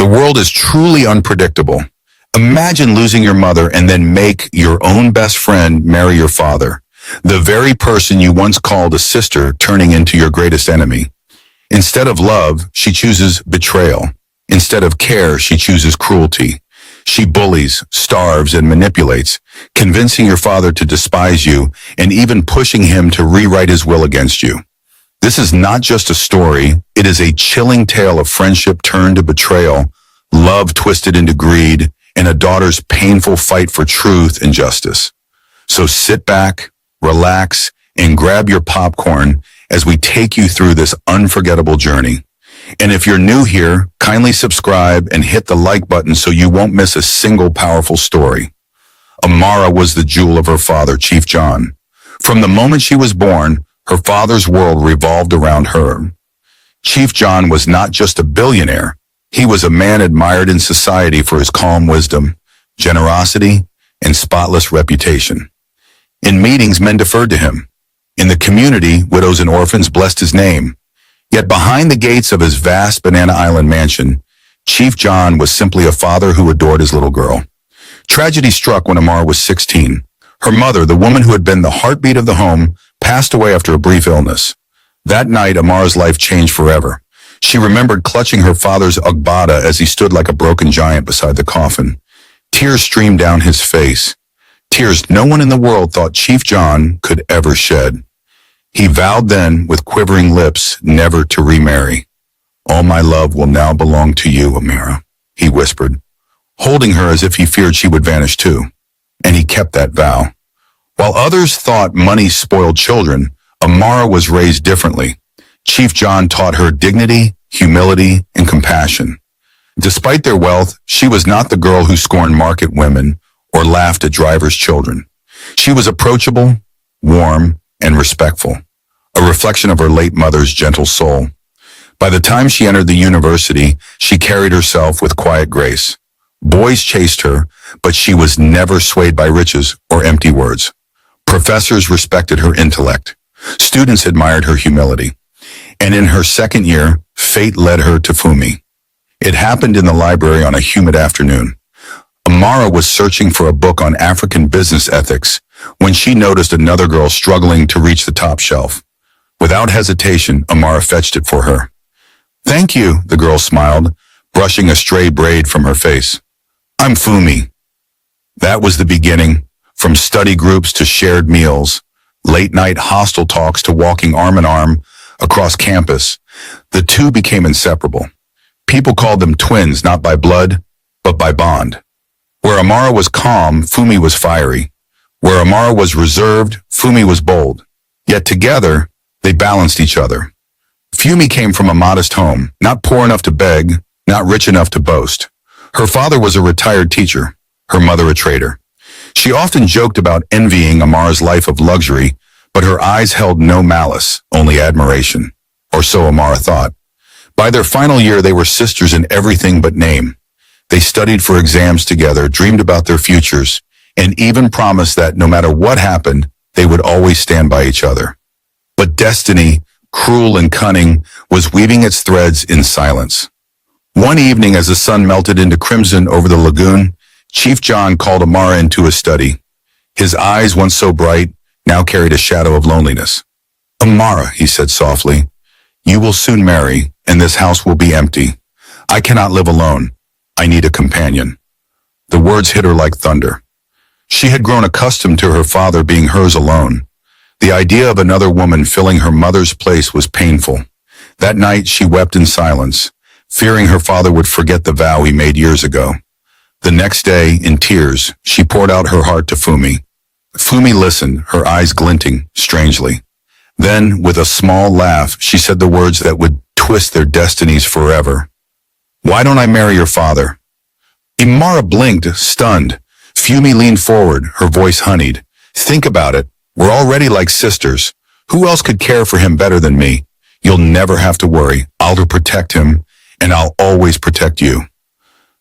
The world is truly unpredictable. Imagine losing your mother and then make your own best friend marry your father, the very person you once called a sister turning into your greatest enemy. Instead of love, she chooses betrayal. Instead of care, she chooses cruelty. She bullies, starves, and manipulates, convincing your father to despise you and even pushing him to rewrite his will against you. This is not just a story, it is a chilling tale of friendship turned to betrayal, love twisted into greed, and a daughter's painful fight for truth and justice. So sit back, relax, and grab your popcorn as we take you through this unforgettable journey. And if you're new here, kindly subscribe and hit the like button so you won't miss a single powerful story. Amara was the jewel of her father, Chief John. From the moment she was born, her father's world revolved around her. Chief John was not just a billionaire. He was a man admired in society for his calm wisdom, generosity, and spotless reputation. In meetings, men deferred to him. In the community, widows and orphans blessed his name. Yet behind the gates of his vast Banana Island mansion, Chief John was simply a father who adored his little girl. Tragedy struck when Amara was 16. Her mother, the woman who had been the heartbeat of the home, passed away after a brief illness. That night, Amara's life changed forever. She remembered clutching her father's Ugbada as he stood like a broken giant beside the coffin. Tears streamed down his face. Tears no one in the world thought Chief John could ever shed. He vowed then, with quivering lips, never to remarry. "All my love will now belong to you, Amara," he whispered, holding her as if he feared she would vanish too. And he kept that vow. While others thought money spoiled children, Amara was raised differently. Chief John taught her dignity, humility, and compassion. Despite their wealth, she was not the girl who scorned market women or laughed at drivers' children. She was approachable, warm, and respectful, a reflection of her late mother's gentle soul. By the time she entered the university, she carried herself with quiet grace. Boys chased her, but she was never swayed by riches or empty words. Professors respected her intellect. Students admired her humility. And in her second year, fate led her to Fumi. It happened in the library on a humid afternoon. Amara was searching for a book on African business ethics when she noticed another girl struggling to reach the top shelf. Without hesitation, Amara fetched it for her. "Thank you," the girl smiled, brushing a stray braid from her face. "I'm Fumi." That was the beginning, from study groups to shared meals, late-night hostel talks to walking arm in arm across campus. The two became inseparable. People called them twins, not by blood, but by bond. Where Amara was calm, Fumi was fiery. Where Amara was reserved, Fumi was bold. Yet together, they balanced each other. Fumi came from a modest home, not poor enough to beg, not rich enough to boast. Her father was a retired teacher, her mother a trader. She often joked about envying Amara's life of luxury, but her eyes held no malice, only admiration. Or so Amara thought. By their final year, they were sisters in everything but name. They studied for exams together, dreamed about their futures, and even promised that no matter what happened, they would always stand by each other. But destiny, cruel and cunning, was weaving its threads in silence. One evening, as the sun melted into crimson over the lagoon, Chief John called Amara into his study. His eyes, once so bright, now carried a shadow of loneliness. "Amara," he said softly, "you will soon marry, and this house will be empty. I cannot live alone. I need a companion." The words hit her like thunder. She had grown accustomed to her father being hers alone. The idea of another woman filling her mother's place was painful. That night she wept in silence, fearing her father would forget the vow he made years ago. The next day, in tears, she poured out her heart to Fumi. Fumi listened, her eyes glinting strangely. Then, with a small laugh, she said the words that would twist their destinies forever. "Why don't I marry your father?" Amara blinked, stunned. Fumi leaned forward, her voice honeyed. "Think about it. We're already like sisters. Who else could care for him better than me? You'll never have to worry. I'll protect him, and I'll always protect you."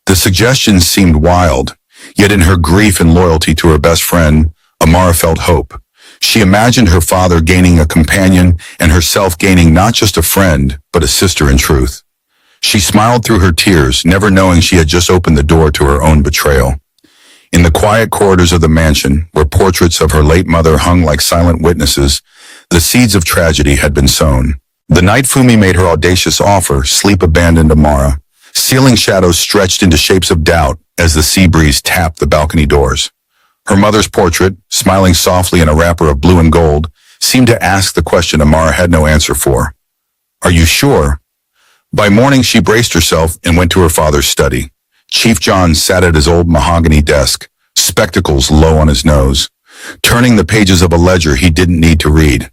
The suggestion seemed wild, yet in her grief and loyalty to her best friend, Amara felt hope. She imagined her father gaining a companion and herself gaining not just a friend, but a sister in truth. She smiled through her tears, never knowing she had just opened the door to her own betrayal. In the quiet corridors of the mansion, where portraits of her late mother hung like silent witnesses, the seeds of tragedy had been sown. The night Fumi made her audacious offer, sleep abandoned Amara. Ceiling shadows stretched into shapes of doubt as the sea breeze tapped the balcony doors. Her mother's portrait, smiling softly in a wrapper of blue and gold, seemed to ask the question Amara had no answer for. "Are you sure?" By morning, she braced herself and went to her father's study. Chief John sat at his old mahogany desk, spectacles low on his nose, turning the pages of a ledger he didn't need to read.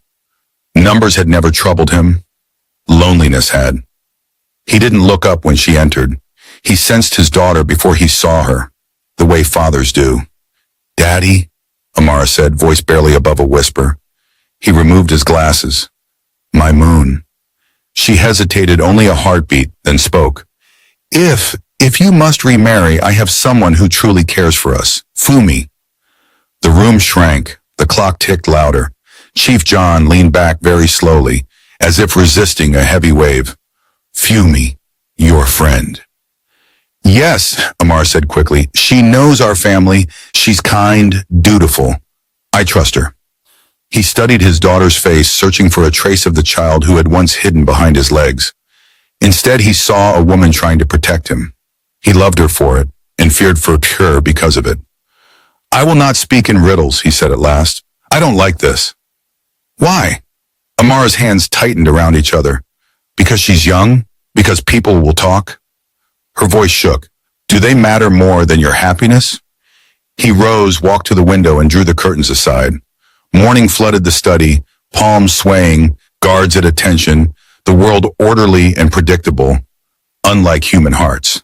Numbers had never troubled him. Loneliness had. He didn't look up when she entered. He sensed his daughter before he saw her, the way fathers do. "Daddy," Amara said, voice barely above a whisper. He removed his glasses. "My moon." She hesitated only a heartbeat, then spoke. If you must remarry, I have someone who truly cares for us. Fumi." The room shrank. The clock ticked louder. Chief John leaned back very slowly, as if resisting a heavy wave. "Fumi, your friend." "Yes," Amar said quickly. "She knows our family. She's kind, dutiful. I trust her." He studied his daughter's face, searching for a trace of the child who had once hidden behind his legs. Instead, he saw a woman trying to protect him. He loved her for it, and feared for her because of it. "I will not speak in riddles," he said at last. "I don't like this." "Why?" Amara's hands tightened around each other. "Because she's young? Because people will talk?" Her voice shook. "Do they matter more than your happiness?" He rose, walked to the window, and drew the curtains aside. Morning flooded the study, palms swaying, guards at attention, the world orderly and predictable, unlike human hearts.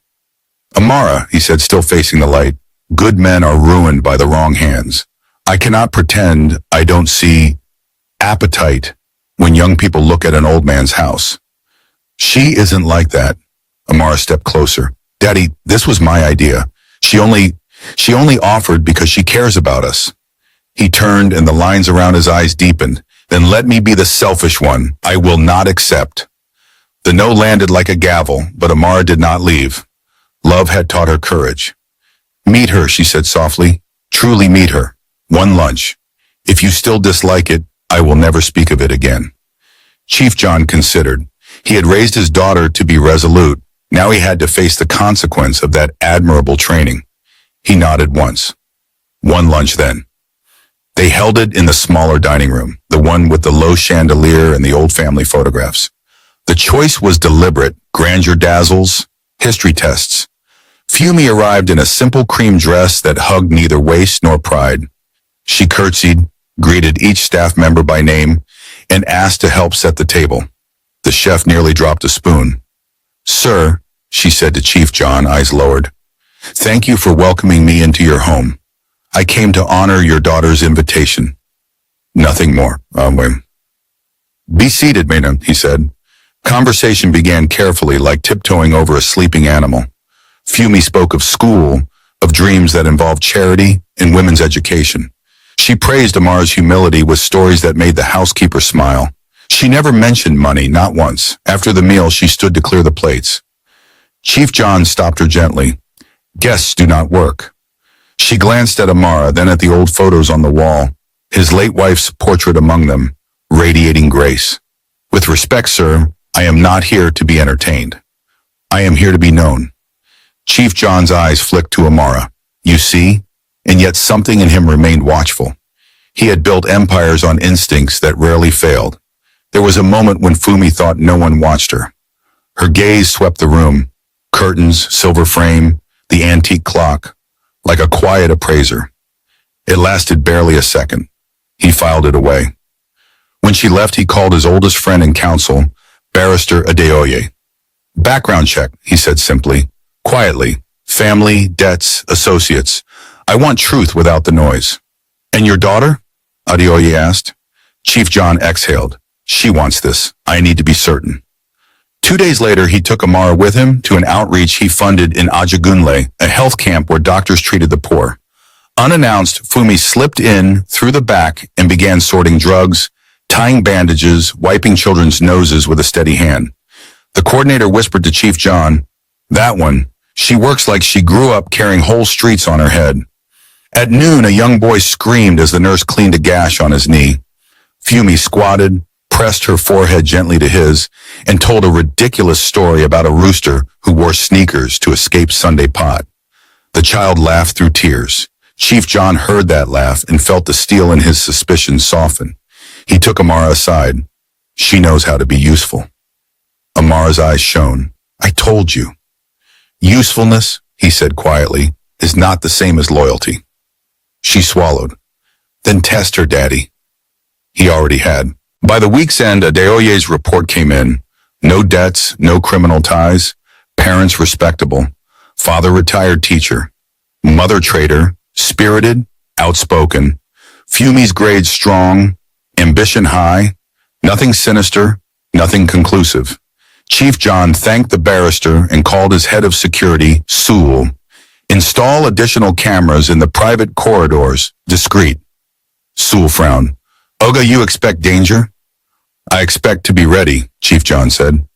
"Amara," he said, still facing the light, "good men are ruined by the wrong hands. I cannot pretend I don't see appetite when young people look at an old man's house." "She isn't like that." Amara stepped closer. "Daddy, this was my idea. She only offered because she cares about us." He turned and the lines around his eyes deepened. "Then let me be the selfish one. I will not accept." The no landed like a gavel, but Amara did not leave. Love had taught her courage. "Meet her," she said softly. "Truly meet her. One lunch. If you still dislike it, I will never speak of it again." Chief John considered. He had raised his daughter to be resolute. Now he had to face the consequence of that admirable training. He nodded once. "One lunch then." They held it in the smaller dining room, the one with the low chandelier and the old family photographs. The choice was deliberate. Grandeur dazzles, history tests. Fumi arrived in a simple cream dress that hugged neither waist nor pride. She curtsied, greeted each staff member by name, and asked to help set the table. The chef nearly dropped a spoon. "Sir," she said to Chief John, eyes lowered, "thank you for welcoming me into your home. I came to honor your daughter's invitation." "Nothing more." "Be seated, Mena," he said. Conversation began carefully, like tiptoeing over a sleeping animal. Fumi spoke of school, of dreams that involved charity and women's education. She praised Amar's humility with stories that made the housekeeper smile. She never mentioned money, not once. After the meal, she stood to clear the plates. Chief John stopped her gently. "Guests do not work." She glanced at Amara, then at the old photos on the wall, his late wife's portrait among them, radiating grace. "With respect, sir, I am not here to be entertained. I am here to be known." Chief John's eyes flicked to Amara. "You see?" And yet something in him remained watchful. He had built empires on instincts that rarely failed. There was a moment when Fumi thought no one watched her. Her gaze swept the room, curtains, silver frame, the antique clock, like a quiet appraiser. It lasted barely a second. He filed it away. When she left, he called his oldest friend and counsel, Barrister Adeoye. "Background check," he said simply, quietly. "Family, debts, associates. I want truth without the noise." "And your daughter?" Adeoye asked. Chief John exhaled. "She wants this. I need to be certain." 2 days later, he took Amara with him to an outreach he funded in Ajagunle, a health camp where doctors treated the poor. Unannounced, Fumi slipped in through the back and began sorting drugs, tying bandages, wiping children's noses with a steady hand. The coordinator whispered to Chief John, "That one. She works like she grew up carrying whole streets on her head." At noon, a young boy screamed as the nurse cleaned a gash on his knee. Fumi squatted, pressed her forehead gently to his, and told a ridiculous story about a rooster who wore sneakers to escape Sunday pot. The child laughed through tears. Chief John heard that laugh and felt the steel in his suspicions soften. He took Amara aside. "She knows how to be useful." Amara's eyes shone. "I told you." "Usefulness," he said quietly, "is not the same as loyalty." She swallowed. "Then test her, Daddy." He already had. By the week's end, Adeoye's report came in. No debts, no criminal ties, parents respectable, father retired teacher, mother traitor, spirited, outspoken, Fumi's grades strong, ambition high, nothing sinister, nothing conclusive. Chief John thanked the barrister and called his head of security, Sewell. "Install additional cameras in the private corridors, discreet." Sewell frowned. "Oga, you expect danger?" "I expect to be ready," Chief John said.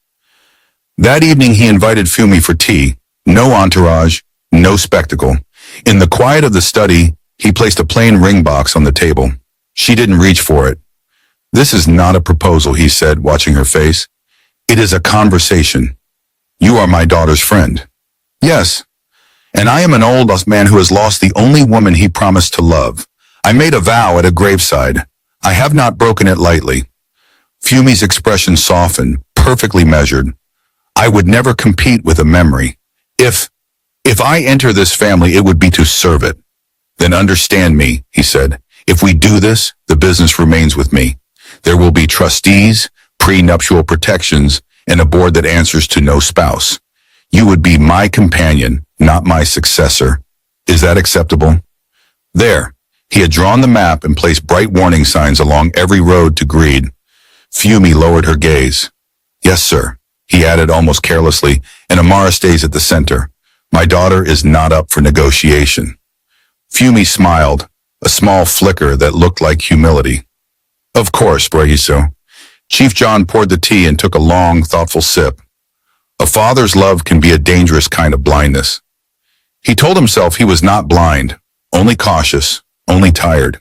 That evening he invited Fumi for tea. No entourage, no spectacle. In the quiet of the study, he placed a plain ring box on the table. She didn't reach for it. "This is not a proposal," he said, watching her face. "It is a conversation. You are my daughter's friend." "Yes. And I am an old man who has lost the only woman he promised to love. I made a vow at a graveside. I have not broken it lightly." Fumi's expression softened, perfectly measured. "I would never compete with a memory. If I enter this family, it would be to serve it." "Then understand me," he said. "If we do this, the business remains with me. There will be trustees, prenuptial protections, and a board that answers to no spouse. You would be my companion, not my successor. Is that acceptable?" There, he had drawn the map and placed bright warning signs along every road to Greed. Fumi lowered her gaze. "Yes, sir," he added almost carelessly, "and Amara stays at the center. My daughter is not up for negotiation." Fumi smiled, a small flicker that looked like humility. "Of course, Brahiso." Chief John poured the tea and took a long, thoughtful sip. A father's love can be a dangerous kind of blindness. He told himself he was not blind, only cautious, only tired.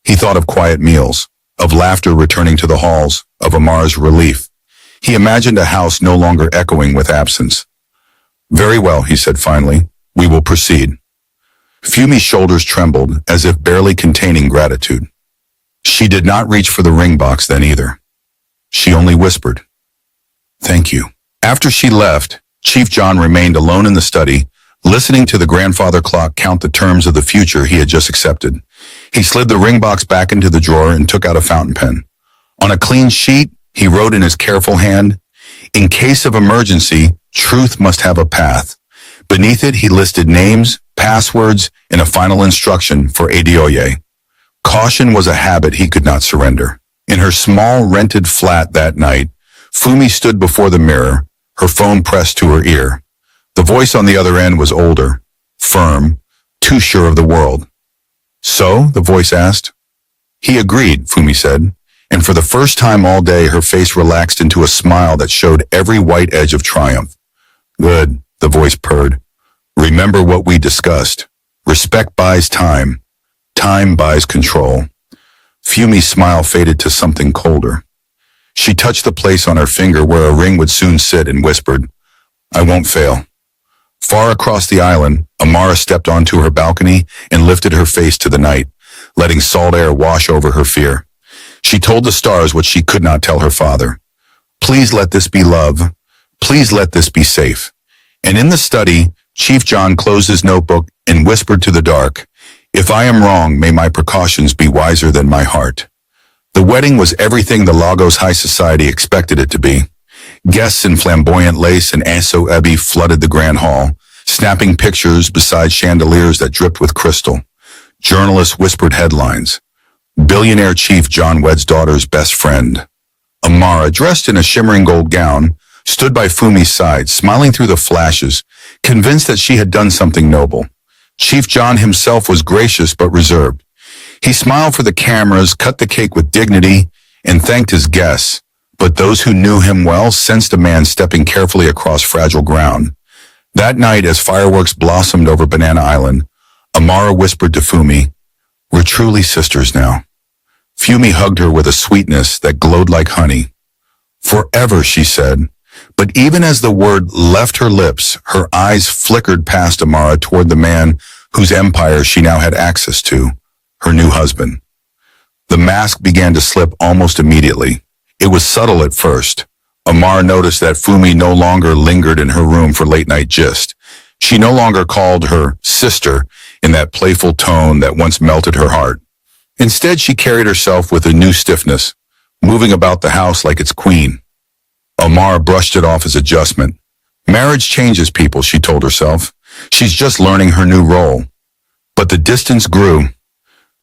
He thought of quiet meals, of laughter returning to the halls, of Amara's relief. He imagined a house no longer echoing with absence. "Very well," he said finally. "We will proceed." Fumi's shoulders trembled, as if barely containing gratitude. She did not reach for the ring box then either. She only whispered, "Thank you." After she left, Chief John remained alone in the study, listening to the grandfather clock count the terms of the future he had just accepted. He slid the ring box back into the drawer and took out a fountain pen. On a clean sheet, he wrote in his careful hand, "In case of emergency, truth must have a path." Beneath it, he listed names, passwords, and a final instruction for Adeoye. Caution was a habit he could not surrender. In her small, rented flat that night, Fumi stood before the mirror, her phone pressed to her ear. The voice on the other end was older, firm, too sure of the world. "So?" the voice asked. He agreed, Fumi said, and for the first time all day her face relaxed into a smile that showed every white edge of triumph. "Good," the voice purred. "Remember what we discussed. Respect buys time. Time buys control." Fumi's smile faded to something colder. She touched the place on her finger where a ring would soon sit and whispered, "I won't fail." Far across the island, Amara stepped onto her balcony and lifted her face to the night, letting salt air wash over her fear. She told the stars what she could not tell her father. "Please let this be love. Please let this be safe." And in the study, Chief John closed his notebook and whispered to the dark, "If I am wrong, may my precautions be wiser than my heart." The wedding was everything the Lagos High Society expected it to be. Guests in flamboyant lace and aso ebi flooded the grand hall, snapping pictures beside chandeliers that dripped with crystal. Journalists whispered headlines. "Billionaire Chief John weds daughter's best friend." Amara, dressed in a shimmering gold gown, stood by Fumi's side, smiling through the flashes, convinced that she had done something noble. Chief John himself was gracious but reserved. He smiled for the cameras, cut the cake with dignity, and thanked his guests, But those who knew him well sensed a man stepping carefully across fragile ground. That night, as fireworks blossomed over Banana Island, Amara whispered to Fumi, "We're truly sisters now." Fumi hugged her with a sweetness that glowed like honey. "Forever," she said. But even as the word left her lips, her eyes flickered past Amara toward the man whose empire she now had access to, her new husband. The mask began to slip almost immediately. It was subtle at first. Amara noticed that Fumi no longer lingered in her room for late-night gist. She no longer called her sister in that playful tone that once melted her heart. Instead, she carried herself with a new stiffness, moving about the house like its queen. Amara brushed it off as adjustment. Marriage changes people, she told herself. She's just learning her new role. But the distance grew.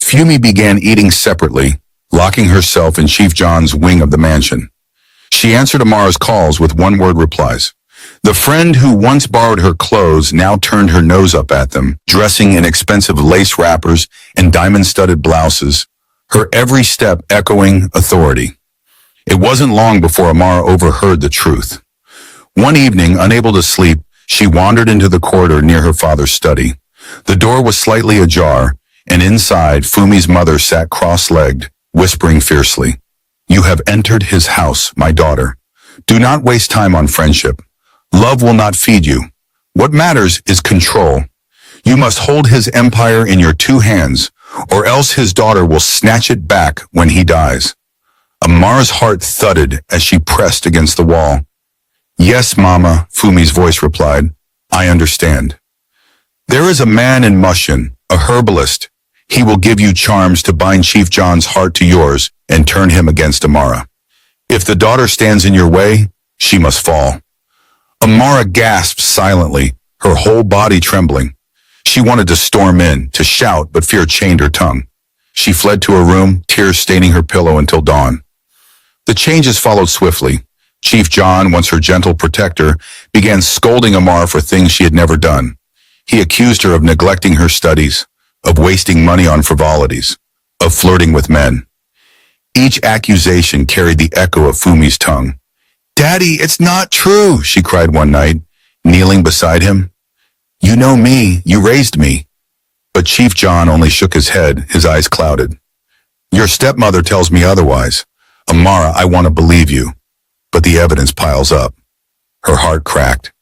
Fumi began eating separately, locking herself in Chief John's wing of the mansion. She answered Amara's calls with one-word replies. The friend who once borrowed her clothes now turned her nose up at them, dressing in expensive lace wrappers and diamond-studded blouses, her every step echoing authority. It wasn't long before Amara overheard the truth. One evening, unable to sleep, she wandered into the corridor near her father's study. The door was slightly ajar, and inside, Fumi's mother sat cross-legged, whispering fiercely, "You have entered his house, my daughter. Do not waste time on friendship. Love will not feed you. What matters is control. You must hold his empire in your two hands, or else his daughter will snatch it back when he dies." Amara's heart thudded as she pressed against the wall. "Yes, Mama," Fumi's voice replied. "I understand. There is a man in Mushin, a herbalist. He will give you charms to bind Chief John's heart to yours and turn him against Amara. If the daughter stands in your way, she must fall." Amara gasped silently, her whole body trembling. She wanted to storm in, to shout, but fear chained her tongue. She fled to her room, tears staining her pillow until dawn. The changes followed swiftly. Chief John, once her gentle protector, began scolding Amara for things she had never done. He accused her of neglecting her studies, of wasting money on frivolities, of flirting with men. Each accusation carried the echo of Fumi's tongue. "Daddy, it's not true," she cried one night, kneeling beside him. "You know me, you raised me." But Chief John only shook his head, his eyes clouded. "Your stepmother tells me otherwise. Amara, I want to believe you, but the evidence piles up." Her heart cracked.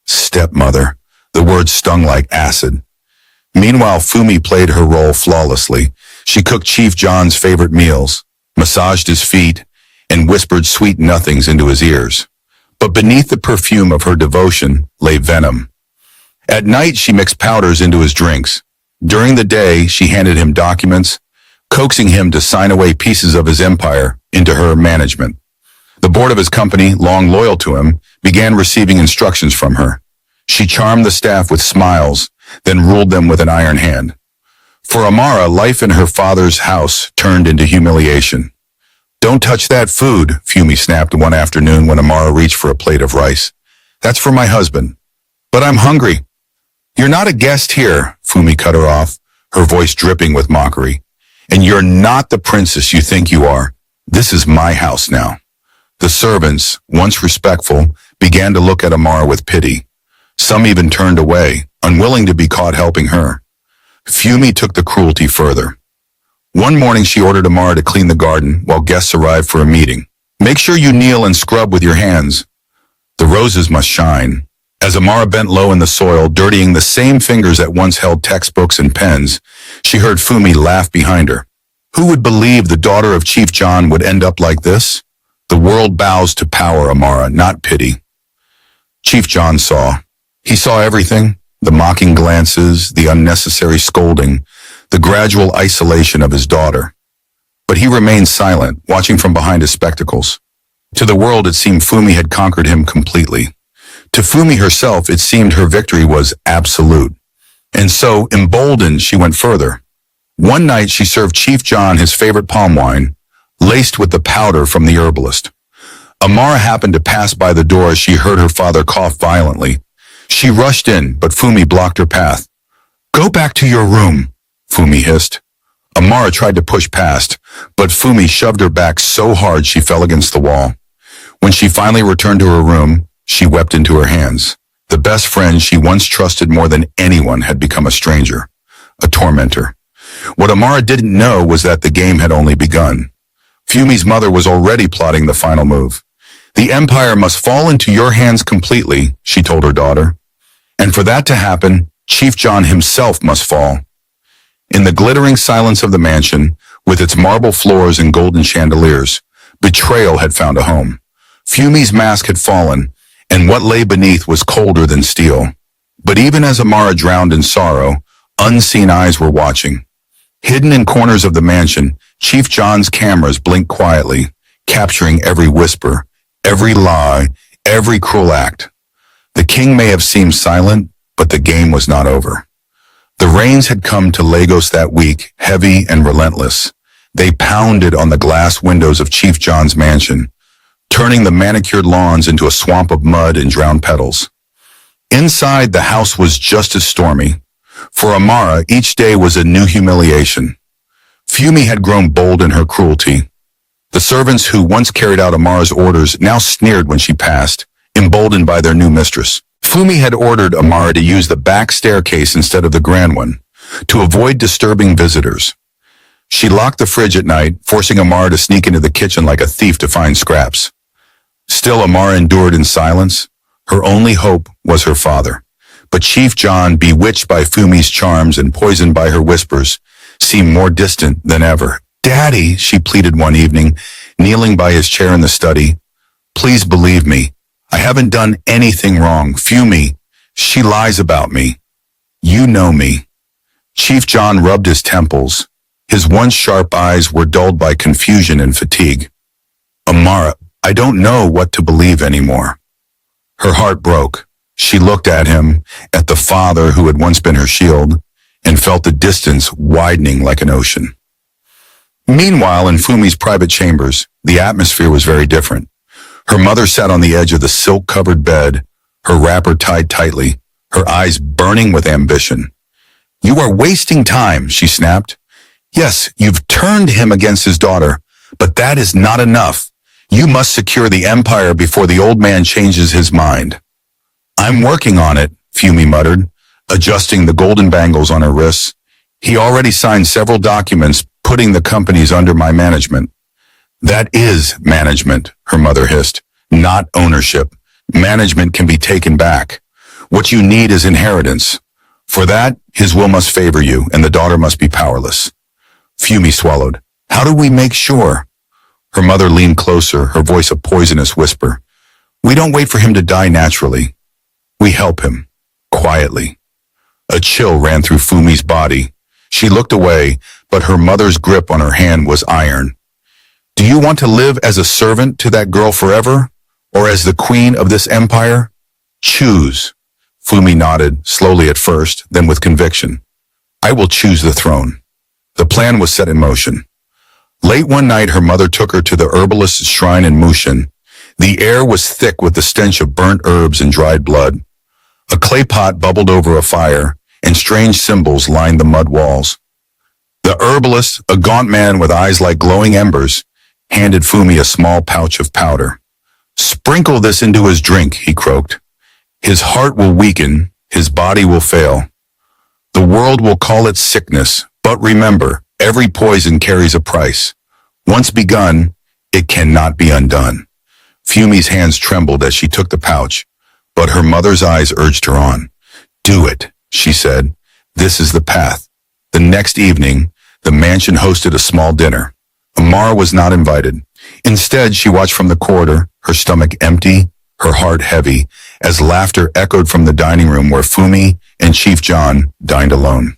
Stepmother. The word stung like acid. Meanwhile, Fumi played her role flawlessly. She cooked Chief John's favorite meals, massaged his feet, and whispered sweet nothings into his ears. But beneath the perfume of her devotion lay venom. At night, she mixed powders into his drinks. During the day, she handed him documents, coaxing him to sign away pieces of his empire into her management. The board of his company, long loyal to him, began receiving instructions from her. She charmed the staff with smiles, then ruled them with an iron hand. For Amara, life in her father's house turned into humiliation. "Don't touch that food," Fumi snapped one afternoon when Amara reached for a plate of rice. "That's for my husband." "But I'm hungry." "You're not a guest here," Fumi cut her off, her voice dripping with mockery. "And you're not the princess you think you are. This is my house now." The servants, once respectful, began to look at Amara with pity. Some even turned away, unwilling to be caught helping her. Fumi took the cruelty further. One morning she ordered Amara to clean the garden while guests arrived for a meeting. "Make sure you kneel and scrub with your hands. The roses must shine." As Amara bent low in the soil, dirtying the same fingers that once held textbooks and pens, she heard Fumi laugh behind her. Who would believe the daughter of Chief John would end up like this? The world bows to power, Amara, not pity. Chief John saw. He saw everything, the mocking glances, the unnecessary scolding, the gradual isolation of his daughter. But he remained silent, watching from behind his spectacles. To the world, it seemed Fumi had conquered him completely. To Fumi herself, it seemed her victory was absolute. And so, emboldened, she went further. One night, she served Chief John his favorite palm wine, laced with the powder from the herbalist. Amara happened to pass by the door as she heard her father cough violently. She rushed in, but Fumi blocked her path. "Go back to your room," Fumi hissed. Amara tried to push past, but Fumi shoved her back so hard she fell against the wall. When she finally returned to her room, she wept into her hands. The best friend she once trusted more than anyone had become a stranger, a tormentor. What Amara didn't know was that the game had only begun. Fumi's mother was already plotting the final move. The empire must fall into your hands completely, she told her daughter. And for that to happen, Chief John himself must fall. In the glittering silence of the mansion, with its marble floors and golden chandeliers, betrayal had found a home. Fumi's mask had fallen, and what lay beneath was colder than steel. But even as Amara drowned in sorrow, unseen eyes were watching. Hidden in corners of the mansion, Chief John's cameras blinked quietly, capturing every whisper, every lie, every cruel act. The king may have seemed silent, but the game was not over. The rains had come to Lagos that week, heavy and relentless. They pounded on the glass windows of Chief John's mansion, turning the manicured lawns into a swamp of mud and drowned petals. Inside, the house was just as stormy. For Amara, each day was a new humiliation. Fumi had grown bold in her cruelty. The servants who once carried out Amara's orders now sneered when she passed, emboldened by their new mistress. Fumi had ordered Amara to use the back staircase instead of the grand one, to avoid disturbing visitors. She locked the fridge at night, forcing Amara to sneak into the kitchen like a thief to find scraps. Still, Amara endured in silence. Her only hope was her father. But Chief John, bewitched by Fumi's charms and poisoned by her whispers, seemed more distant than ever. "Daddy," she pleaded one evening, kneeling by his chair in the study, "please believe me. I haven't done anything wrong. Fumi, she lies about me. You know me." Chief John rubbed his temples. His once sharp eyes were dulled by confusion and fatigue. "Amara, I don't know what to believe anymore." Her heart broke. She looked at him, at the father who had once been her shield, and felt the distance widening like an ocean. Meanwhile, in Fumi's private chambers, the atmosphere was very different. Her mother sat on the edge of the silk-covered bed, her wrapper tied tightly, her eyes burning with ambition. "You are wasting time," she snapped. "Yes, you've turned him against his daughter, but that is not enough. You must secure the empire before the old man changes his mind." "I'm working on it," Fumi muttered, adjusting the golden bangles on her wrists. "He already signed several documents putting the companies under my management." "That is management," her mother hissed, "not ownership. Management can be taken back. What you need is inheritance. For that, his will must favor you, and the daughter must be powerless." Fumi swallowed. "How do we make sure?" Her mother leaned closer, her voice a poisonous whisper. "We don't wait for him to die naturally. We help him, quietly." A chill ran through Fumi's body. She looked away, but her mother's grip on her hand was iron. "Do you want to live as a servant to that girl forever, or as the queen of this empire? Choose." Fumi nodded, slowly at first, then with conviction. "I will choose the throne." The plan was set in motion. Late one night, her mother took her to the herbalist's shrine in Mushin. The air was thick with the stench of burnt herbs and dried blood. A clay pot bubbled over a fire, and strange symbols lined the mud walls. The herbalist, a gaunt man with eyes like glowing embers, handed Fumi a small pouch of powder. "Sprinkle this into his drink," he croaked. "His heart will weaken, his body will fail. The world will call it sickness, but remember, every poison carries a price. Once begun, it cannot be undone." Fumi's hands trembled as she took the pouch, but her mother's eyes urged her on. "Do it," she said. "This is the path." The next evening, the mansion hosted a small dinner. Amara was not invited. Instead, she watched from the corridor, her stomach empty, her heart heavy, as laughter echoed from the dining room where Fumi and Chief John dined alone.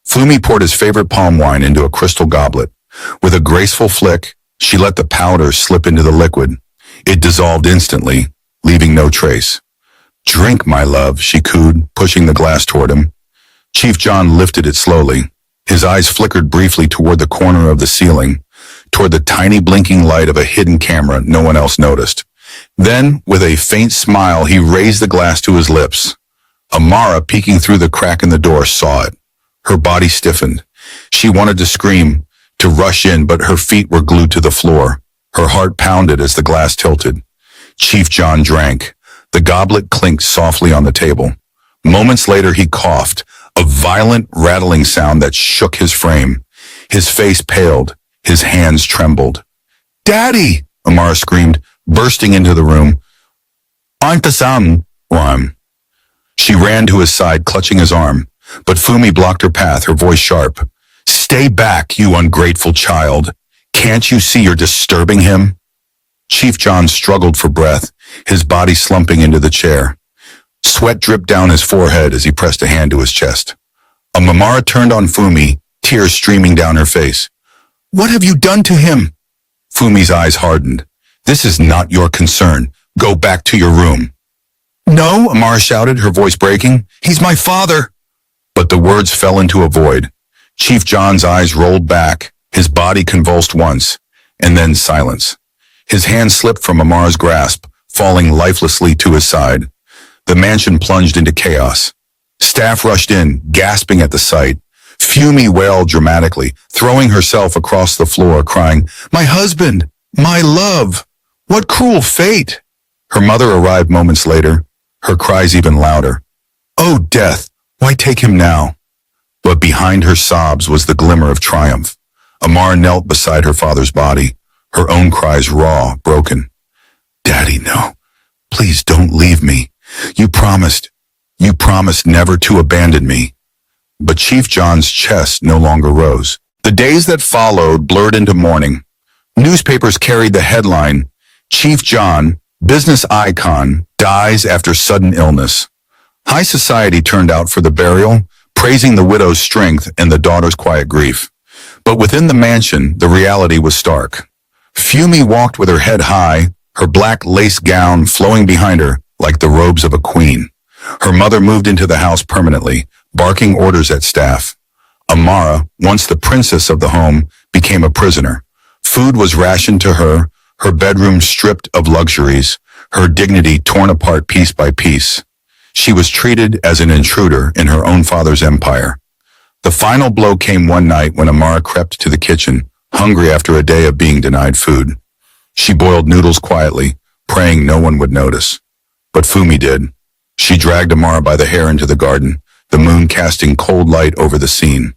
Fumi poured his favorite palm wine into a crystal goblet. With a graceful flick, she let the powder slip into the liquid. It dissolved instantly, leaving no trace. "Drink, my love," she cooed, pushing the glass toward him. Chief John lifted it slowly. His eyes flickered briefly toward the corner of the ceiling, toward the tiny blinking light of a hidden camera no one else noticed. Then, with a faint smile, he raised the glass to his lips. Amara, peeking through the crack in the door, saw it. Her body stiffened. She wanted to scream, to rush in, but her feet were glued to the floor. Her heart pounded as the glass tilted. Chief John drank. The goblet clinked softly on the table. Moments later he coughed, a violent rattling sound that shook his frame. His face paled, his hands trembled. "Daddy!" Amara screamed, bursting into the room. "Antasam, Ram." She ran to his side, clutching his arm, but Fumi blocked her path, her voice sharp. "Stay back, you ungrateful child. Can't you see you're disturbing him?" Chief John struggled for breath, his body slumping into the chair. Sweat dripped down his forehead as he pressed a hand to his chest. Amara turned on Fumi, tears streaming down her face. "What have you done to him?" Fumi's eyes hardened. "This is not your concern. Go back to your room." "No," Amara shouted, her voice breaking. "He's my father." But the words fell into a void. Chief John's eyes rolled back, his body convulsed once, and then silence. His hand slipped from Amara's grasp, falling lifelessly to his side. The mansion plunged into chaos. Staff rushed in, gasping at the sight. Fumi wailed dramatically, throwing herself across the floor, crying, "My husband! My love! What cruel fate!" Her mother arrived moments later, her cries even louder. "Oh, death! Why take him now?" But behind her sobs was the glimmer of triumph. Amara knelt beside her father's body, her own cries raw, broken. "Daddy, no. Please don't leave me. You promised never to abandon me." But Chief John's chest no longer rose. The days that followed blurred into morning. Newspapers carried the headline, "Chief John, business icon, dies after sudden illness." High society turned out for the burial, praising the widow's strength and the daughter's quiet grief. But within the mansion, the reality was stark. Fumi walked with her head high, her black lace gown flowing behind her like the robes of a queen. Her mother moved into the house permanently, barking orders at staff. Amara, once the princess of the home, became a prisoner. Food was rationed to her, her bedroom stripped of luxuries, her dignity torn apart piece by piece. She was treated as an intruder in her own father's empire. The final blow came one night when Amara crept to the kitchen, hungry after a day of being denied food. She boiled noodles quietly, praying no one would notice. But Fumi did. She dragged Amara by the hair into the garden, the moon casting cold light over the scene.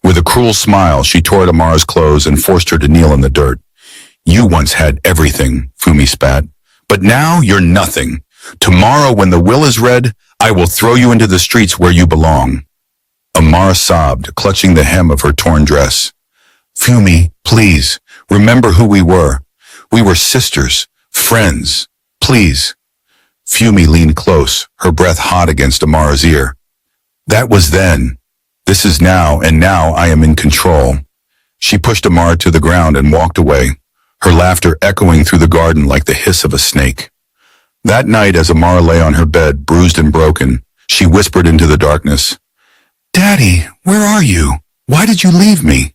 With a cruel smile, she tore at Amara's clothes and forced her to kneel in the dirt. "You once had everything," Fumi spat. "But now you're nothing. Tomorrow, when the will is read, I will throw you into the streets where you belong." Amara sobbed, clutching the hem of her torn dress. "Fumi, please, remember who we were. We were sisters, friends. Please." Fumi leaned close, her breath hot against Amara's ear. "That was then. This is now, and now I am in control." She pushed Amara to the ground and walked away, her laughter echoing through the garden like the hiss of a snake. That night, as Amara lay on her bed, bruised and broken, she whispered into the darkness, "Daddy, where are you? Why did you leave me?"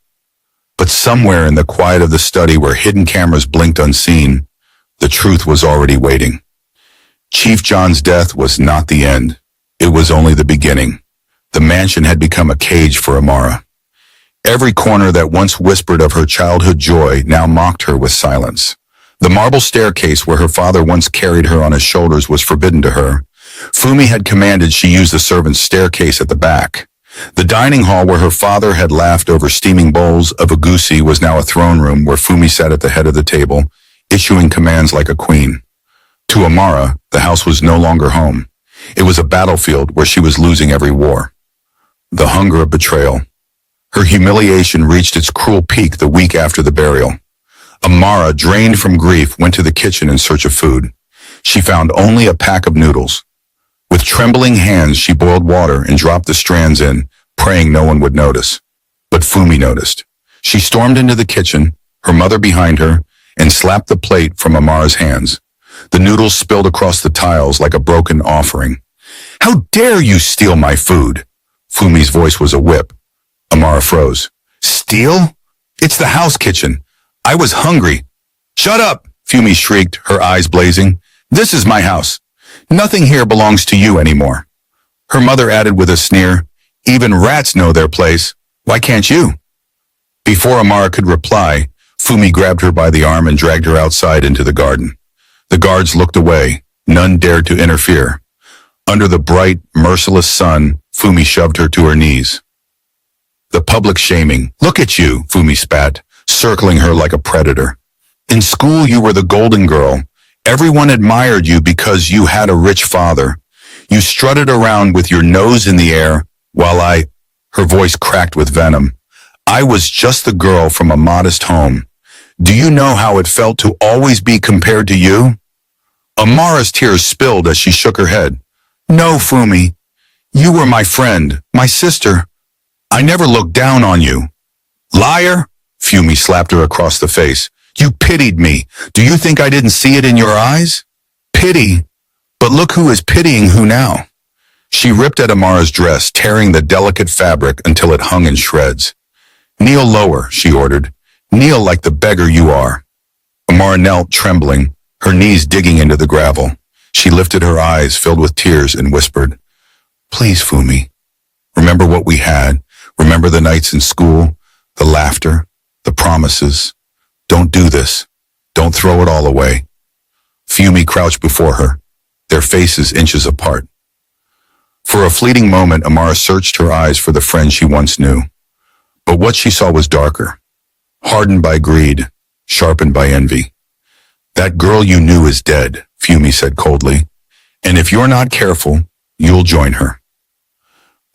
But somewhere in the quiet of the study where hidden cameras blinked unseen, the truth was already waiting. Chief John's death was not the end. It was only the beginning. The mansion had become a cage for Amara. Every corner that once whispered of her childhood joy now mocked her with silence. The marble staircase where her father once carried her on his shoulders was forbidden to her. Fumi had commanded she use the servants' staircase at the back. The dining hall where her father had laughed over steaming bowls of agusi was now a throne room where Fumi sat at the head of the table, issuing commands like a queen. To Amara, the house was no longer home. It was a battlefield where she was losing every war. The hunger of betrayal. Her humiliation reached its cruel peak the week after the burial. Amara, drained from grief, went to the kitchen in search of food. She found only a pack of noodles. With trembling hands, she boiled water and dropped the strands in, praying no one would notice. But Fumi noticed. She stormed into the kitchen, her mother behind her, and slapped the plate from Amara's hands. The noodles spilled across the tiles like a broken offering. "How dare you steal my food?" Fumi's voice was a whip. Amara froze. "Steal? It's the house kitchen. I was hungry." "Shut up," Fumi shrieked, her eyes blazing. "This is my house. Nothing here belongs to you anymore." Her mother added with a sneer, "Even rats know their place. Why can't you?" Before Amara could reply, Fumi grabbed her by the arm and dragged her outside into the garden. The guards looked away. None dared to interfere. Under the bright, merciless sun, Fumi shoved her to her knees. The public shaming. Look at you, Fumi spat, circling her like a predator. In school you were the golden girl. Everyone admired you because you had a rich father. You strutted around with your nose in the air while her voice cracked with venom. I was just the girl from a modest home. Do you know how it felt to always be compared to you? Amara's tears spilled as she shook her head. No, Fumi. You were my friend, my sister. I never looked down on you. Liar! Fumi slapped her across the face. You pitied me. Do you think I didn't see it in your eyes? Pity. But look who is pitying who now. She ripped at Amara's dress, tearing the delicate fabric until it hung in shreds. Kneel lower, she ordered. Kneel like the beggar you are. Amara knelt, trembling, her knees digging into the gravel. She lifted her eyes, filled with tears, and whispered, Please, Fumi. Remember what we had. Remember the nights in school, the laughter, the promises. Don't do this. Don't throw it all away. Fumi crouched before her, their faces inches apart. For a fleeting moment, Amara searched her eyes for the friend she once knew. But what she saw was darker, hardened by greed, sharpened by envy. That girl you knew is dead, Fumi said coldly. And if you're not careful, you'll join her.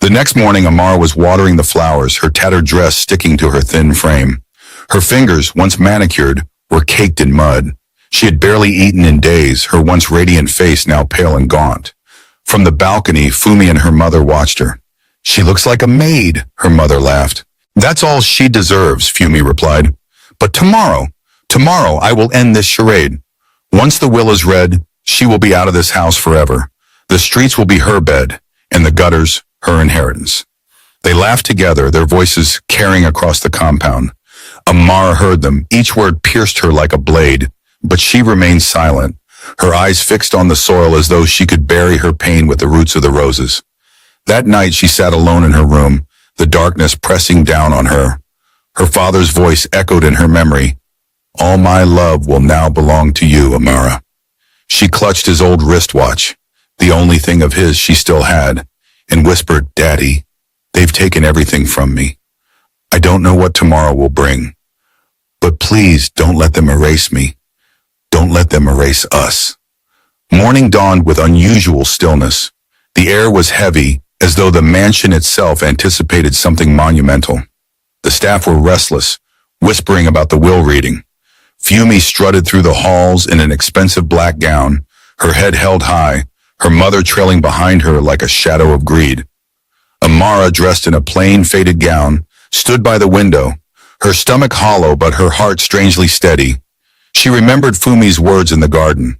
The next morning, Amara was watering the flowers, her tattered dress sticking to her thin frame. Her fingers, once manicured, were caked in mud. She had barely eaten in days, her once radiant face now pale and gaunt. From the balcony, Fumi and her mother watched her. She looks like a maid, her mother laughed. That's all she deserves, Fumi replied. But tomorrow I will end this charade. Once the will is read, she will be out of this house forever. The streets will be her bed, and the gutters, her inheritance. They laughed together, their voices carrying across the compound. Amara heard them. Each word pierced her like a blade, but she remained silent, her eyes fixed on the soil as though she could bury her pain with the roots of the roses. That night she sat alone in her room, the darkness pressing down on her. Her father's voice echoed in her memory. All my love will now belong to you, Amara. She clutched his old wristwatch, the only thing of his she still had, and whispered, Daddy, they've taken everything from me. I don't know what tomorrow will bring. But please don't let them erase me. Don't let them erase us. Morning dawned with unusual stillness. The air was heavy, as though the mansion itself anticipated something monumental. The staff were restless, whispering about the will reading. Fumi strutted through the halls in an expensive black gown, her head held high, her mother trailing behind her like a shadow of greed. Amara, dressed in a plain, faded gown, stood by the window, her stomach hollow but her heart strangely steady. She remembered Fumi's words in the garden.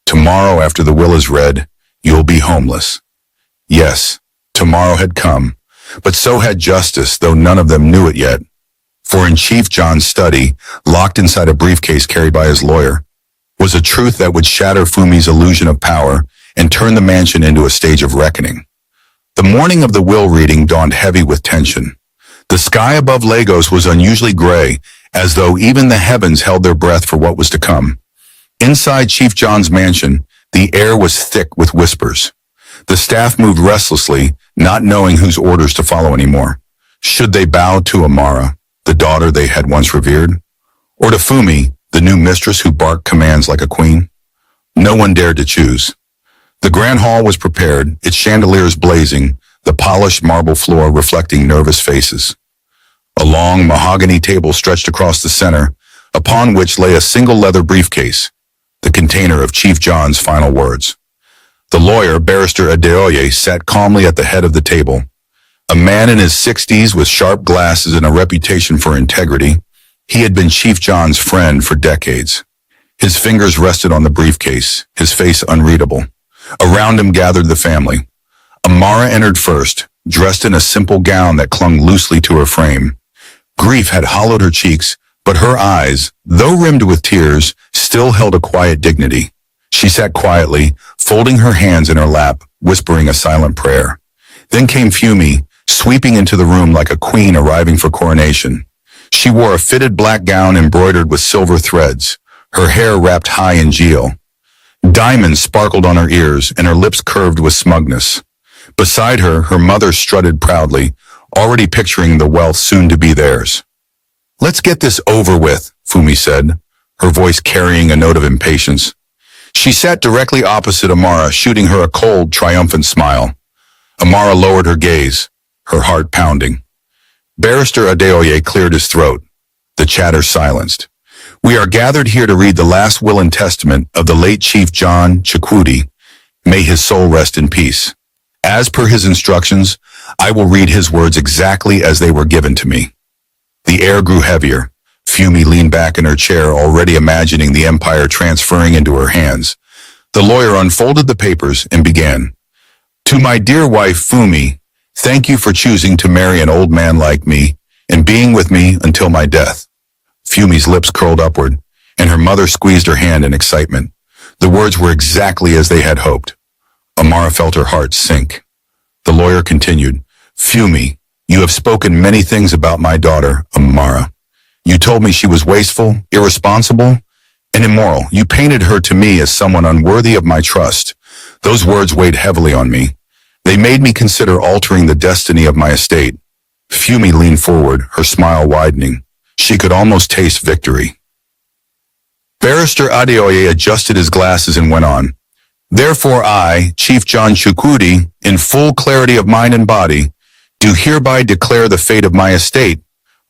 Tomorrow, after the will is read, you'll be homeless. Yes, tomorrow had come, but so had justice, though none of them knew it yet. For in Chief John's study, locked inside a briefcase carried by his lawyer, was a truth that would shatter Fumi's illusion of power and turn the mansion into a stage of reckoning. The morning of the will reading dawned heavy with tension. The sky above Lagos was unusually gray, as though even the heavens held their breath for what was to come. Inside Chief John's mansion, the air was thick with whispers. The staff moved restlessly, not knowing whose orders to follow anymore. Should they bow to Amara, the daughter they had once revered? Or to Fumi, the new mistress who barked commands like a queen? No one dared to choose. The grand hall was prepared, its chandeliers blazing, the polished marble floor reflecting nervous faces. A long mahogany table stretched across the center, upon which lay a single leather briefcase, the container of Chief John's final words. The lawyer, Barrister Adeoye, sat calmly at the head of the table. A man in his 60s with sharp glasses and a reputation for integrity, he had been Chief John's friend for decades. His fingers rested on the briefcase, his face unreadable. Around him gathered the family. Amara entered first, dressed in a simple gown that clung loosely to her frame. Grief had hollowed her cheeks, but her eyes, though rimmed with tears, still held a quiet dignity. She sat quietly, folding her hands in her lap, whispering a silent prayer. Then came Fumi, sweeping into the room like a queen arriving for coronation. She wore a fitted black gown embroidered with silver threads, her hair wrapped high in geal. Diamonds sparkled on her ears and her lips curved with smugness. Beside her, her mother strutted proudly, already picturing the wealth soon to be theirs. "Let's get this over with," Fumi said, her voice carrying a note of impatience. She sat directly opposite Amara, shooting her a cold, triumphant smile. Amara lowered her gaze, her heart pounding. Barrister Adeoye cleared his throat. The chatter silenced. "We are gathered here to read the last will and testament of the late Chief John Chukwudi. May his soul rest in peace. As per his instructions, I will read his words exactly as they were given to me." The air grew heavier. Fumi leaned back in her chair, already imagining the empire transferring into her hands. The lawyer unfolded the papers and began. "To my dear wife, Fumi, thank you for choosing to marry an old man like me and being with me until my death." Fumi's lips curled upward, and her mother squeezed her hand in excitement. The words were exactly as they had hoped. Amara felt her heart sink. The lawyer continued, "Fumi, you have spoken many things about my daughter, Amara. You told me she was wasteful, irresponsible, and immoral. You painted her to me as someone unworthy of my trust. Those words weighed heavily on me. They made me consider altering the destiny of my estate." Fumi leaned forward, her smile widening. She could almost taste victory. Barrister Adeoye adjusted his glasses and went on. "Therefore I, Chief John Chukwudi, in full clarity of mind and body, do hereby declare the fate of my estate,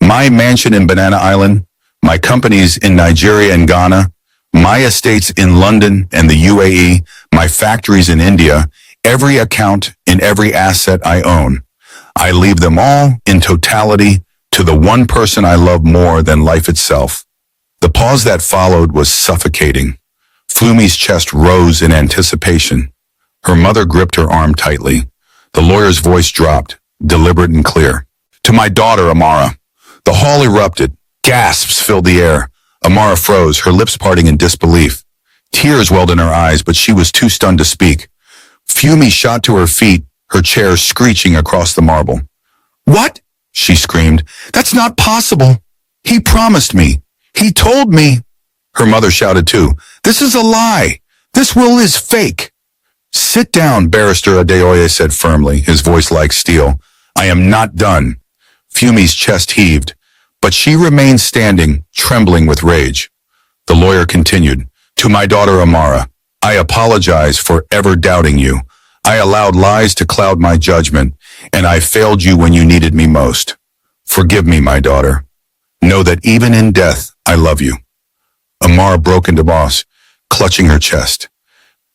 my mansion in Banana Island, my companies in Nigeria and Ghana, my estates in London and the UAE, my factories in India, every account in every asset I own. I leave them all, in totality, to the one person I love more than life itself." The pause that followed was suffocating. Fumi's chest rose in anticipation. Her mother gripped her arm tightly. The lawyer's voice dropped, deliberate and clear. "To my daughter, Amara." The hall erupted. Gasps filled the air. Amara froze, her lips parting in disbelief. Tears welled in her eyes, but she was too stunned to speak. Fumi shot to her feet, her chair screeching across the marble. "What?" she screamed. "That's not possible. He promised me. He told me." Her mother shouted too. "This is a lie. This will is fake." "Sit down," Barrister Adeoye said firmly, his voice like steel. "I am not done." Fumi's chest heaved, but she remained standing, trembling with rage. The lawyer continued, "To my daughter Amara, I apologize for ever doubting you. I allowed lies to cloud my judgment, and I failed you when you needed me most. Forgive me, my daughter. Know that even in death, I love you." Amara broke into boss, clutching her chest.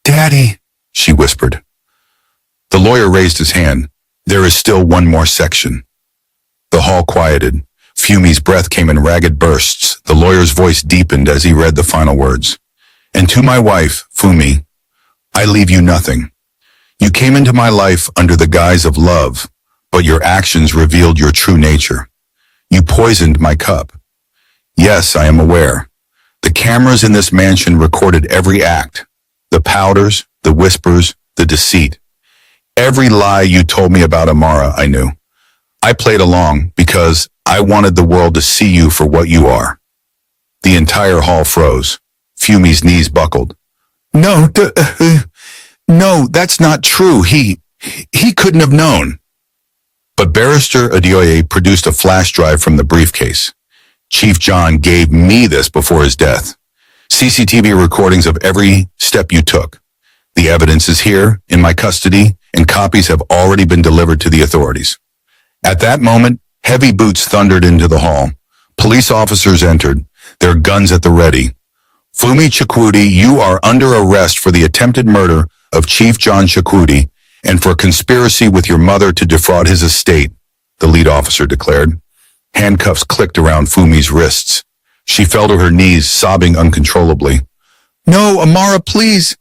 "Daddy," she whispered. The lawyer raised his hand. "There is still one more section." The hall quieted. Fumi's breath came in ragged bursts. The lawyer's voice deepened as he read the final words. "And to my wife, Fumi, I leave you nothing. You came into my life under the guise of love, but your actions revealed your true nature. You poisoned my cup. Yes, I am aware. The cameras in this mansion recorded every act. The powders, the whispers, the deceit. Every lie you told me about Amara, I knew. I played along because I wanted the world to see you for what you are." The entire hall froze. Fumi's knees buckled. No, that's not true. He couldn't have known." But Barrister Adeoye produced a flash drive from the briefcase. "Chief John gave me this before his death. CCTV recordings of every step you took. The evidence is here, in my custody, and copies have already been delivered to the authorities." At that moment, heavy boots thundered into the hall. Police officers entered, their guns at the ready. "Fumi Chukwudi, you are under arrest for the attempted murder of Chief John Chukwudi and for conspiracy with your mother to defraud his estate," the lead officer declared. Handcuffs clicked around Fumi's wrists. She fell to her knees, sobbing uncontrollably. "No, Amara, please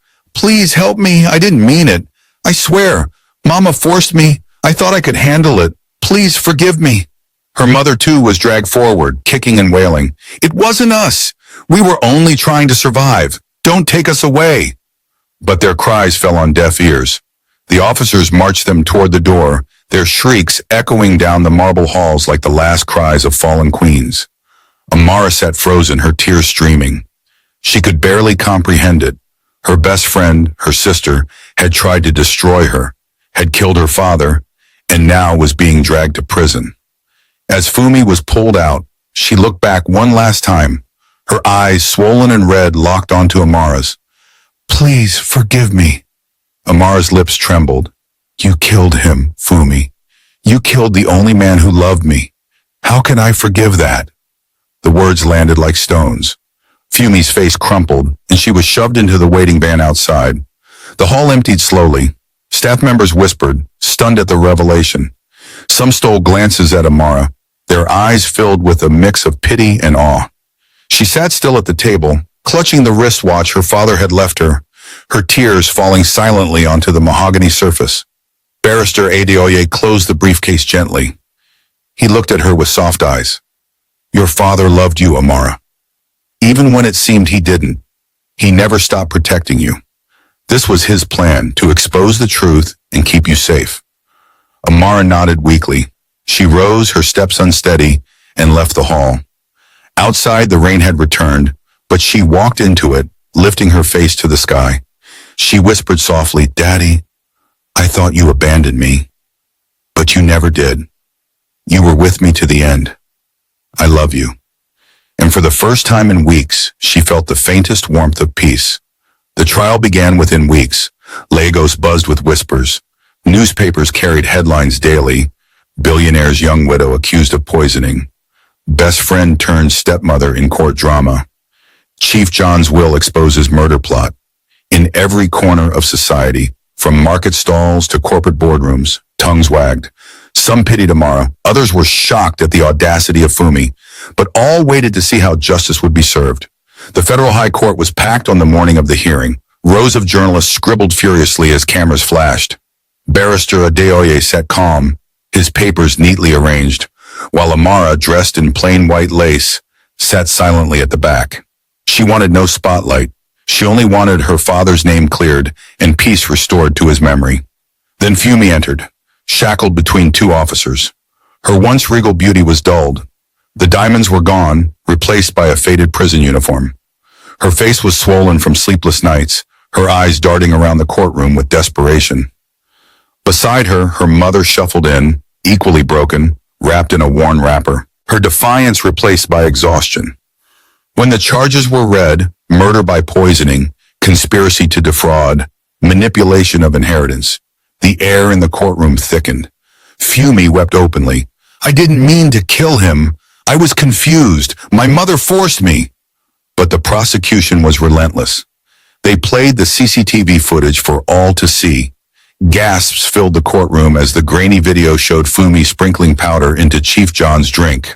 help me. I didn't mean it. I swear. Mama forced me. I thought I could handle it. Please forgive me." Her mother, too, was dragged forward, kicking and wailing. "It wasn't us. We were only trying to survive. Don't take us away." But their cries fell on deaf ears. The officers marched them toward the door, their shrieks echoing down the marble halls like the last cries of fallen queens. Amara sat frozen, her tears streaming. She could barely comprehend it. Her best friend, her sister, had tried to destroy her, had killed her father, and now was being dragged to prison. As Fumi was pulled out, she looked back one last time, her eyes swollen and red locked onto Amara's. "Please forgive me." Amara's lips trembled. "You killed him, Fumi. You killed the only man who loved me. How can I forgive that?" The words landed like stones. Fumi's face crumpled, and she was shoved into the waiting van outside. The hall emptied slowly. Staff members whispered, stunned at the revelation. Some stole glances at Amara, their eyes filled with a mix of pity and awe. She sat still at the table, clutching the wristwatch her father had left her, her tears falling silently onto the mahogany surface. Barrister Adeoye closed the briefcase gently. He looked at her with soft eyes. "Your father loved you, Amara. Even when it seemed he didn't, he never stopped protecting you. This was his plan, to expose the truth and keep you safe." Amara nodded weakly. She rose, her steps unsteady, and left the hall. Outside, the rain had returned, but she walked into it, lifting her face to the sky. She whispered softly, "Daddy, I thought you abandoned me, but you never did. You were with me to the end. I love you." And for the first time in weeks, she felt the faintest warmth of peace. The trial began within weeks. Lagos buzzed with whispers. Newspapers carried headlines daily. Billionaire's young widow accused of poisoning. Best friend turned stepmother in court drama. Chief John's will exposes murder plot. In every corner of society, from market stalls to corporate boardrooms, tongues wagged. Some pitied Amara, others were shocked at the audacity of Fumi, but all waited to see how justice would be served. The federal high court was packed on the morning of the hearing. Rows of journalists scribbled furiously as cameras flashed. Barrister Adeoye sat calm, his papers neatly arranged, while Amara, dressed in plain white lace, sat silently at the back. She wanted no spotlight. She only wanted her father's name cleared and peace restored to his memory. Then Fumi entered, shackled between two officers. Her once regal beauty was dulled. The diamonds were gone, replaced by a faded prison uniform. Her face was swollen from sleepless nights, her eyes darting around the courtroom with desperation. Beside her, her mother shuffled in, equally broken, wrapped in a worn wrapper, her defiance replaced by exhaustion. When the charges were read, murder by poisoning, conspiracy to defraud, manipulation of inheritance, the air in the courtroom thickened. Fumi wept openly. "I didn't mean to kill him. I was confused. My mother forced me." But the prosecution was relentless. They played the CCTV footage for all to see. Gasps filled the courtroom as the grainy video showed Fumi sprinkling powder into Chief John's drink,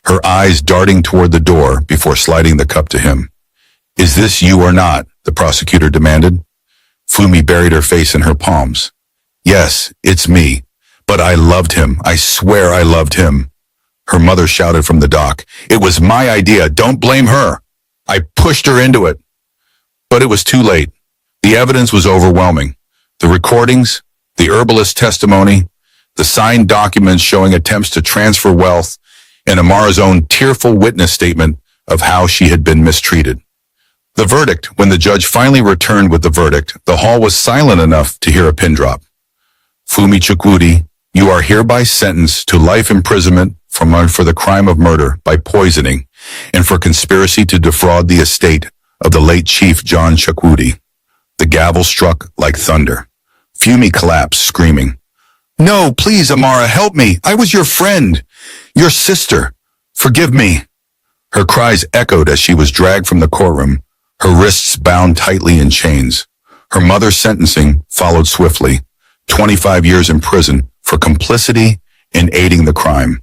her eyes darting toward the door before sliding the cup to him. "Is this you or not?" the prosecutor demanded. Fumi buried her face in her palms. "Yes, it's me. But I loved him. I swear I loved him." Her mother shouted from the dock. "It was my idea. Don't blame her. I pushed her into it." But it was too late. The evidence was overwhelming. The recordings, the herbalist testimony, the signed documents showing attempts to transfer wealth, and Amara's own tearful witness statement of how she had been mistreated. The verdict, when the judge finally returned with the verdict, the hall was silent enough to hear a pin drop. "Fumi Chukwudi, you are hereby sentenced to life imprisonment for the crime of murder by poisoning and for conspiracy to defraud the estate of the late Chief John Chukwudi." The gavel struck like thunder. Fumi collapsed, screaming, "No, please, Amara, help me. I was your friend, your sister. Forgive me." Her cries echoed as she was dragged from the courtroom, her wrists bound tightly in chains. Her mother's sentencing followed swiftly, 25 years in prison for complicity in aiding the crime.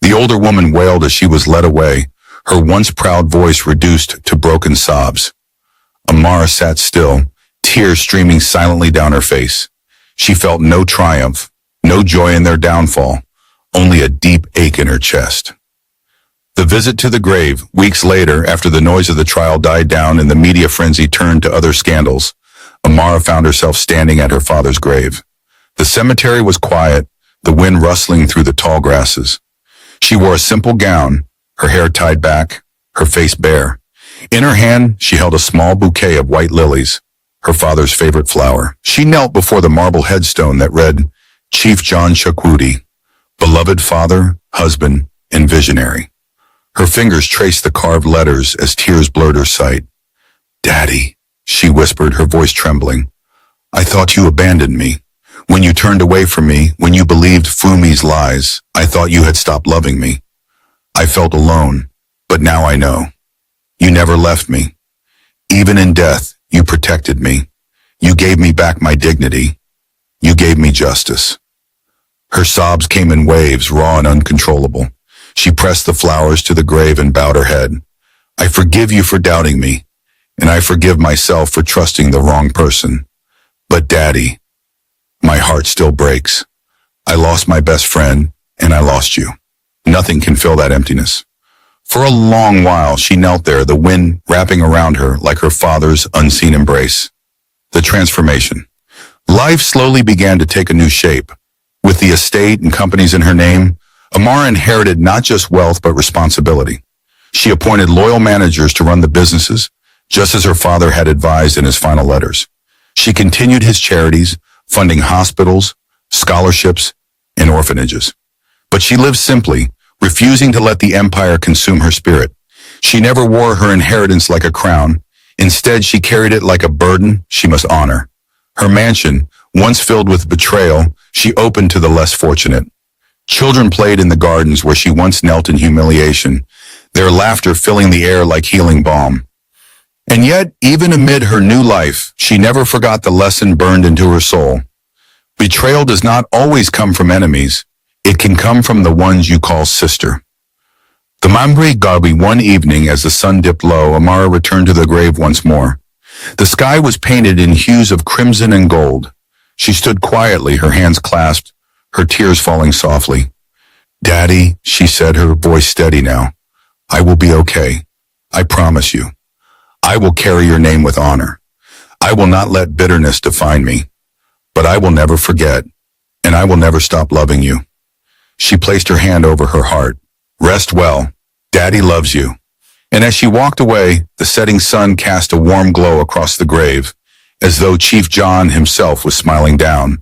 The older woman wailed as she was led away, her once proud voice reduced to broken sobs. Amara sat still, tears streaming silently down her face. She felt no triumph, no joy in their downfall, only a deep ache in her chest. The visit to the grave, weeks later, after the noise of the trial died down and the media frenzy turned to other scandals, Amara found herself standing at her father's grave. The cemetery was quiet, the wind rustling through the tall grasses. She wore a simple gown, her hair tied back, her face bare. In her hand, she held a small bouquet of white lilies. her father's favorite flower. She knelt before the marble headstone that read, Chief John Chukwudi, beloved father, husband, and visionary. Her fingers traced the carved letters as tears blurred her sight. Daddy, she whispered, her voice trembling. I thought you abandoned me. When you turned away from me, when you believed Fumi's lies, I thought you had stopped loving me. I felt alone, but now I know. You never left me. Even in death, you protected me. You gave me back my dignity. You gave me justice. Her sobs came in waves, raw and uncontrollable. She pressed the flowers to the grave and bowed her head. I forgive you for doubting me, and I forgive myself for trusting the wrong person. But Daddy, my heart still breaks. I lost my best friend, and I lost you. Nothing can fill that emptiness. For a long while, she knelt there, the wind wrapping around her like her father's unseen embrace. The transformation. Life slowly began to take a new shape. With the estate and companies in her name, Amara inherited not just wealth but responsibility. She appointed loyal managers to run the businesses, just as her father had advised in his final letters. She continued his charities, funding hospitals, scholarships, and orphanages. But she lived simply, refusing to let the empire consume her spirit. She never wore her inheritance like a crown. Instead, she carried it like a burden she must honor. Her mansion, once filled with betrayal, she opened to the less fortunate. Children played in the gardens where she once knelt in humiliation, their laughter filling the air like healing balm. And yet, even amid her new life, she never forgot the lesson burned into her soul. Betrayal does not always come from enemies. It can come from the ones you call sister. The Mambre Garbi, one evening as the sun dipped low, Amara returned to the grave once more. The sky was painted in hues of crimson and gold. She stood quietly, her hands clasped, her tears falling softly. Daddy, she said, her voice steady now. I will be okay. I promise you. I will carry your name with honor. I will not let bitterness define me. But I will never forget, and I will never stop loving you. She placed her hand over her heart. Rest well. Daddy loves you. And as she walked away, the setting sun cast a warm glow across the grave, as though Chief John himself was smiling down,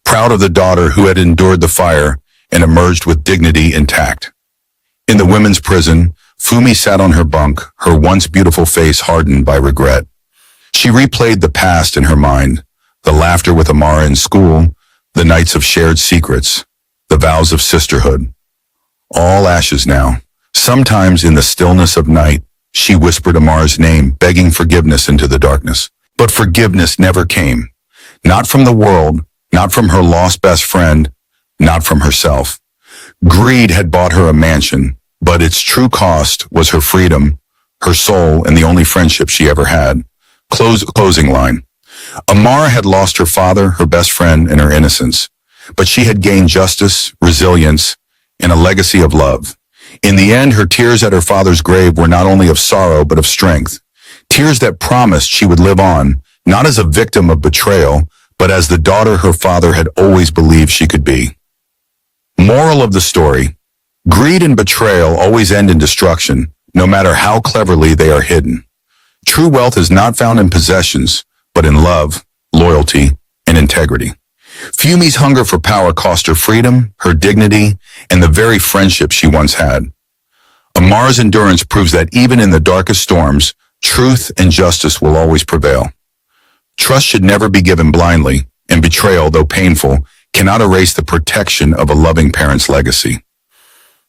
proud of the daughter who had endured the fire and emerged with dignity intact. In the women's prison, Fumi sat on her bunk, her once beautiful face hardened by regret. She replayed the past in her mind, the laughter with Amara in school, the nights of shared secrets, the vows of sisterhood. All ashes now. Sometimes in the stillness of night, she whispered Amara's name, begging forgiveness into the darkness. But forgiveness never came. Not from the world, not from her lost best friend, not from herself. Greed had bought her a mansion, but its true cost was her freedom, her soul, and the only friendship she ever had. Closing line. Amara had lost her father, her best friend, and her innocence. But she had gained justice, resilience, and a legacy of love. In the end, her tears at her father's grave were not only of sorrow, but of strength. Tears that promised she would live on, not as a victim of betrayal, but as the daughter her father had always believed she could be. Moral of the story: greed and betrayal always end in destruction, no matter how cleverly they are hidden. True wealth is not found in possessions, but in love, loyalty, and integrity. Fumi's hunger for power cost her freedom, her dignity, and the very friendship she once had. Amara's endurance proves that even in the darkest storms, truth and justice will always prevail. Trust should never be given blindly, and betrayal, though painful, cannot erase the protection of a loving parent's legacy.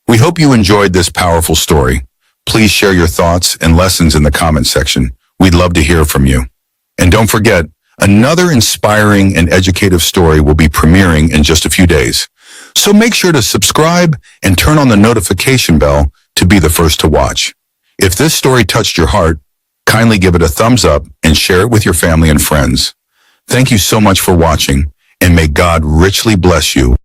We hope you enjoyed this powerful story. Please share your thoughts and lessons in the comment section. We'd love to hear from you. And don't forget, another inspiring and educative story will be premiering in just a few days. So make sure to subscribe and turn on the notification bell to be the first to watch. If this story touched your heart, kindly give it a thumbs up and share it with your family and friends. Thank you so much for watching, and may God richly bless you.